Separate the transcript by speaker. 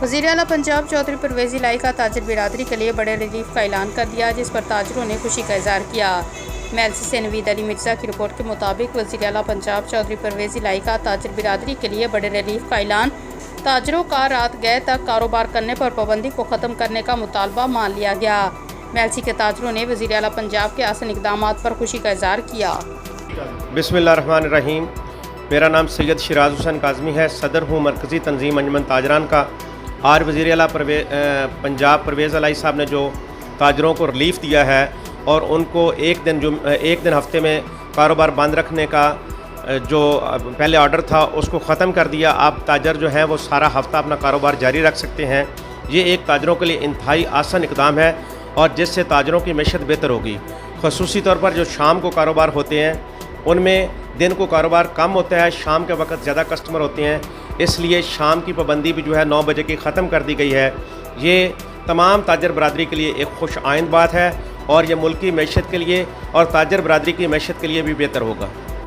Speaker 1: वज़ीर आला पंजाब चौधरी परवेज़ इलाही का ताजर बिरादरी के लिए बड़े रिलीफ का ऐलान कर दिया, जिस पर ताजरों ने खुशी का इजहार किया। मेलसी से नवीद अली मिर्ज़ा की रिपोर्ट के मुताबिक वज़ीर आला पंजाब चौधरी परवेज़ इलाही का ताजर बिरादरी के लिए बड़े रिलीफ का ऐलान। ताजरों का रात गए तक कारोबार करने पर पाबंदी को ख़त्म करने का मुतालबा मान लिया गया। मेलसी के ताजरों ने वज़ीर आला पंजाब के आसन इक़दामात पर खुशी का इजहार किया।
Speaker 2: बिस्मिल्लाहिर्रहमानिर्रहीम। मेरा नाम सैयद शिराज हुसैन काज़मी है, सदर हूँ मरकज़ी तंजीम अंजुमन ताजरान का। आज वज़ीर आला पंजाब परवेज़ इलाही साहब ने जो ताजरों को रिलीफ़ दिया है और उनको एक दिन हफ्ते में कारोबार बंद रखने का जो पहले ऑर्डर था उसको ख़त्म कर दिया। अब ताजर जो हैं वो सारा हफ्ता अपना कारोबार जारी रख सकते हैं। ये एक ताजरों के लिए इंतहाई आसान इक़दाम है और जिससे ताजरों की मैशत बेहतर होगी। ख़ुसूसी तौर पर जो शाम को कारोबार होते हैं उनमें दिन को कारोबार कम होता है, शाम के वक्त ज़्यादा कस्टमर होते हैं, इसलिए शाम की पाबंदी भी जो है 9 बजे की ख़त्म कर दी गई है। ये तमाम ताजर बरादरी के लिए एक खुश आइंद बात है और ये मुल्क की मैशत के लिए और ताजर बरादरी की मैशत के लिए भी बेहतर होगा।